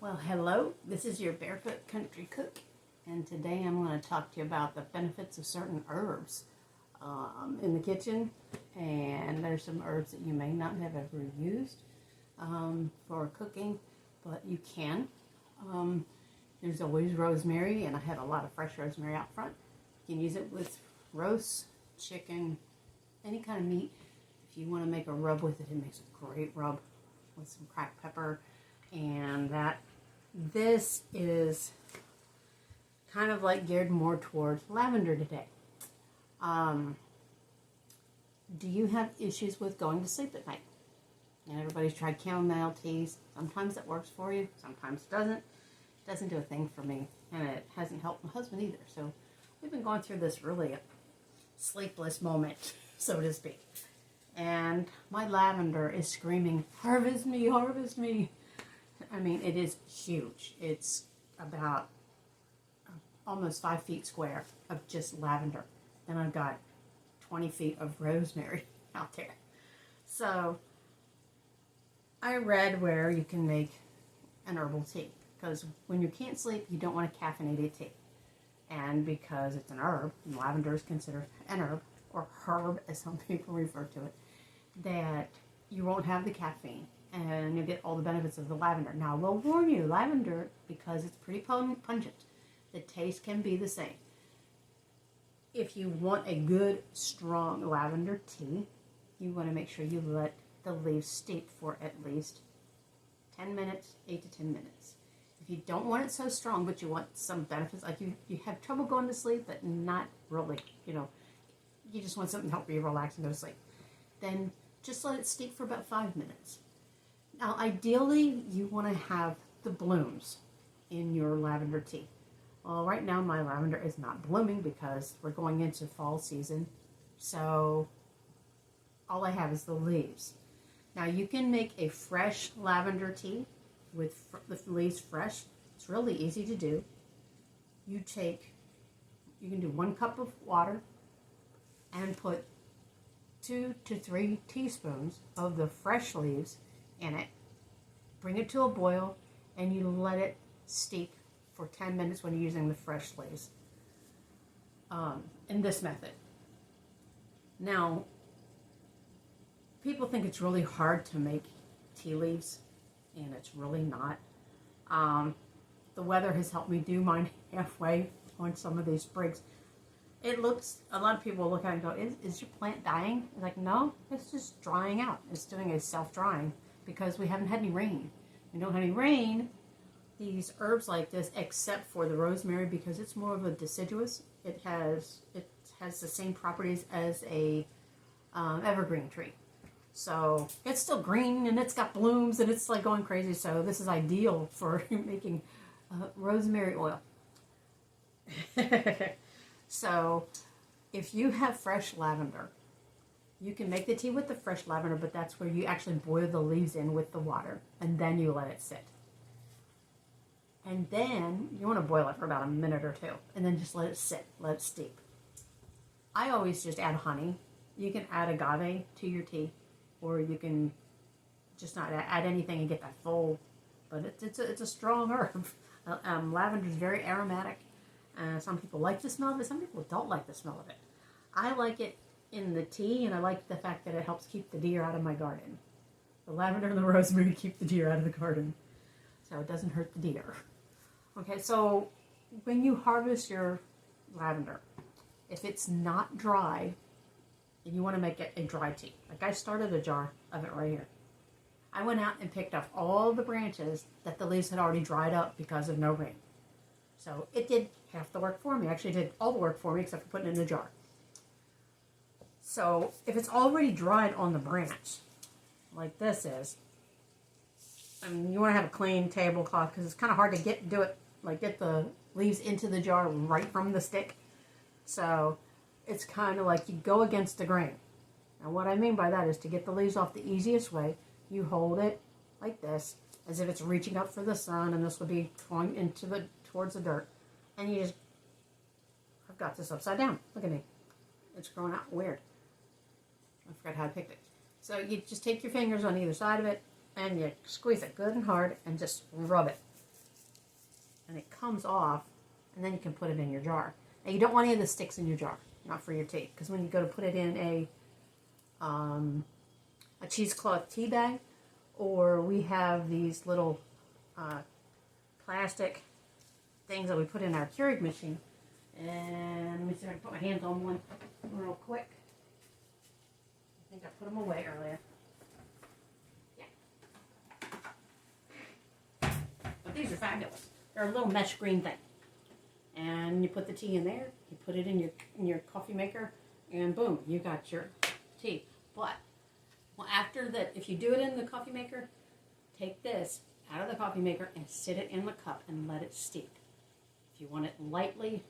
Well, hello, this is your Barefoot Country Cook, and today I'm going to talk to you about the benefits of certain herbs in the kitchen. And there's some herbs that you may not have ever used for cooking, but you can. There's always rosemary, and I have a lot of fresh rosemary out front. You can use it with roast, chicken, any kind of meat. If you want to make a rub with it, it makes a great rub with some cracked pepper and that. This is kind of like geared more towards lavender today. Do you have issues with going to sleep at night? And everybody's tried chamomile teas. Sometimes it works for you, sometimes it doesn't. It doesn't do a thing for me, and it hasn't helped my husband either. So we've been going through this really sleepless moment, so to speak. And my lavender is screaming, "Harvest me, harvest me." I mean, it is huge. It's about almost 5 feet square of just lavender. Then I've got 20 feet of rosemary out there. So I read where you can make an herbal tea, because when you can't sleep, you don't want a caffeinated tea. And because it's an herb, and lavender is considered an herb, or herb as some people refer to it, that you won't have the caffeine and you'll get all the benefits of the lavender. Now, I will warn you, lavender, because it's pretty pungent, the taste can be the same. If you want a good, strong lavender tea, you want to make sure you let the leaves steep for at least 10 minutes, 8 to 10 minutes. If you don't want it so strong, but you want some benefits, like you have trouble going to sleep, but not really, you just want something to help you relax and go to sleep, then just let it steep for about 5 minutes. Now, ideally, you want to have the blooms in your lavender tea. Well, right now, my lavender is not blooming because we're going into fall season. So all I have is the leaves. Now, you can make a fresh lavender tea with the leaves fresh. It's really easy to do. You can do 1 cup of water and put 2 to 3 teaspoons of the fresh leaves in it. Bring it to a boil, and you let it steep for 10 minutes when you're using the fresh leaves in this method. Now, people think it's really hard to make tea leaves, and it's really not. The weather has helped me do mine halfway on some of these sprigs. It looks, a lot of people look at it and go, is your plant dying? It's like, no, it's just drying out. It's doing a self-drying because we haven't had any rain. We don't have any rain. These herbs like this, except for the rosemary, because it's more of a deciduous. It has the same properties as a evergreen tree. So it's still green and it's got blooms and it's like going crazy. So this is ideal for making rosemary oil. So if you have fresh lavender, you can make the tea with the fresh lavender, but that's where you actually boil the leaves in with the water, and then you let it sit. And then you want to boil it for about a minute or two, and then just let it sit, let it steep. I always just add honey. You can add agave to your tea, or you can just not add anything and get that full, but it's a strong herb. Lavender is very aromatic. Some people like the smell of it, some people don't like the smell of it. I like it in the tea, and I like the fact that it helps keep the deer out of my garden. The lavender and the rosemary keep the deer out of the garden, so it doesn't hurt the deer. Okay, so when you harvest your lavender, if it's not dry, and you want to make it a dry tea, like I started a jar of it right here. I went out and picked up all the branches that the leaves had already dried up because of no rain. So it did half the work for me. Actually, it did all the work for me except for putting it in a jar. So if it's already dried on the branch, like this is, I mean, you want to have a clean tablecloth because it's kind of hard to get the leaves into the jar right from the stick. So it's kind of like you go against the grain. And what I mean by that is, to get the leaves off the easiest way, you hold it like this, as if it's reaching up for the sun, and this would be going towards the dirt. And you just, I've got this upside down. Look at me. It's growing out weird. I forgot how I picked it. So you just take your fingers on either side of it and you squeeze it good and hard and just rub it. and it comes off, and then you can put it in your jar. Now you don't want any of the sticks in your jar, not for your tea, because when you go to put it in a cheesecloth tea bag, or we have these little plastic things that we put in our Keurig machine. And let me see if I can put my hands on one real quick. I think I put them away earlier. Yeah. But these are fabulous. They're a little mesh green thing. And you put the tea in there, you put it in your coffee maker, and boom, you got your tea. But well, after that, if you do it in the coffee maker, take this out of the coffee maker and sit it in the cup and let it steep. If you want it lightly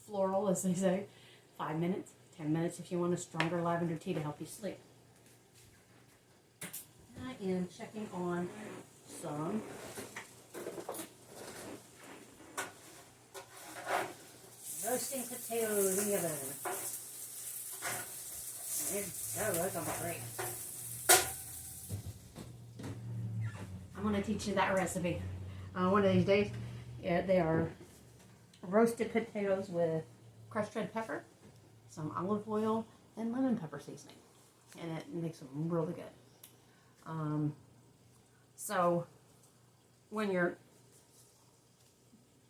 floral, as they say, 5 minutes, 10 minutes if you want a stronger lavender tea to help you sleep. I am checking on some roasting potatoes in the oven. There you go, those are great. I'm going to teach you that recipe one of these days. Yeah, they are roasted potatoes with crushed red pepper, some olive oil, and lemon pepper seasoning. And it makes them really good. So when you're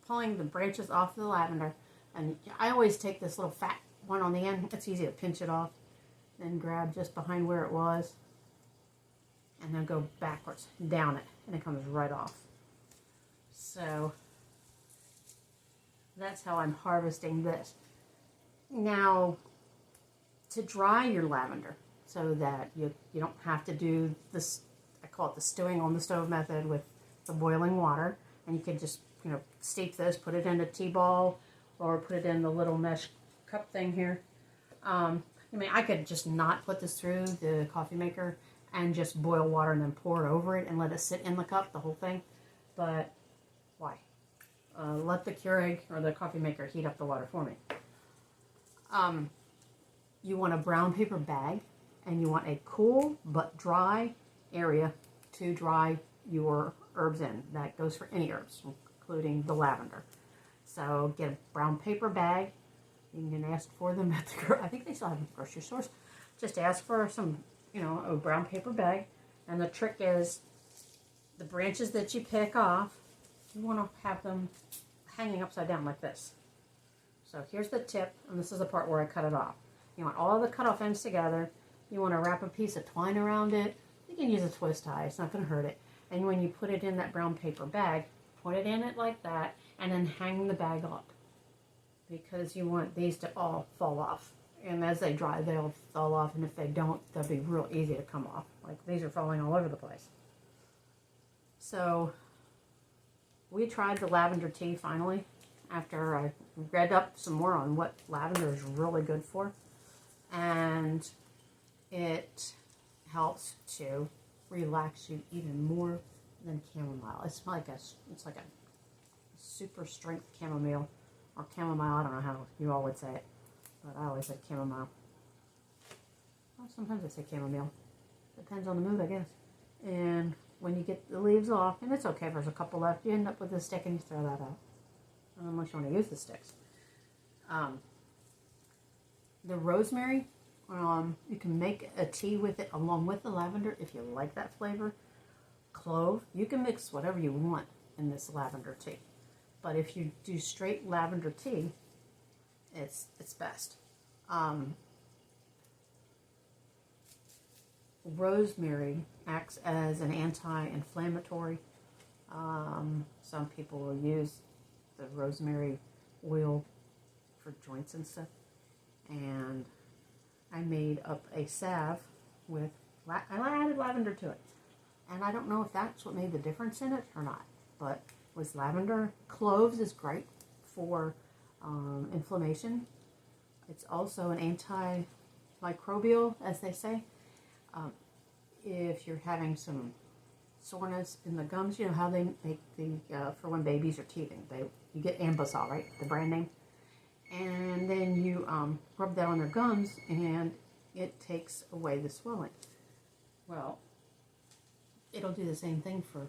pulling the branches off the lavender, and I always take this little fat one on the end. It's easy to pinch it off. Then grab just behind where it was. And then go backwards, down it. And it comes right off. So that's how I'm harvesting this. Now, to dry your lavender so that you don't have to do this, I call it the stewing on the stove method with the boiling water. And you can just, steep this, put it in a tea ball, or put it in the little mesh cup thing here. I could just not put this through the coffee maker and just boil water and then pour it over it and let it sit in the cup, the whole thing. But why? Let the Keurig or the coffee maker heat up the water for me. You want a brown paper bag, and you want a cool but dry area to dry your herbs in. That goes for any herbs, including the lavender. So get a brown paper bag. You can ask for them at I think they still have them at the grocery stores. Just ask for some, a brown paper bag. And the trick is the branches that you pick off, you want to have them hanging upside down like this. So here's the tip, and this is the part where I cut it off. You want all the cut off ends together. You want to wrap a piece of twine around it. You can use a twist tie, it's not going to hurt it. And when you put it in that brown paper bag, put it in it like that, and then hang the bag up. Because you want these to all fall off. And as they dry, they'll fall off, and if they don't, they'll be real easy to come off. Like these are falling all over the place. So we tried the lavender tea finally, after I read up some more on what lavender is really good for. And it helps to relax you even more than chamomile. It's like a super strength chamomile, or chamomile, I don't know how you all would say it, but I always say chamomile. Well, sometimes I say chamomile. Depends on the mood, I guess. And when you get the leaves off, and it's okay if there's a couple left, you end up with a stick and you throw that out. Unless you want to use the sticks. The rosemary, you can make a tea with it along with the lavender if you like that flavor. Clove, you can mix whatever you want in this lavender tea. But if you do straight lavender tea, it's best. Rosemary acts as an anti-inflammatory. Some people will use the rosemary oil for joints and stuff. And I made up a salve with, I added lavender to it. And I don't know if that's what made the difference in it or not. But with lavender, cloves is great for inflammation. It's also an antimicrobial, as they say. If you're having some soreness in the gums, you know how they make for when babies are teething. You get Ambisol, right? The brand name. And then you rub that on their gums, and it takes away the swelling. Well, it'll do the same thing for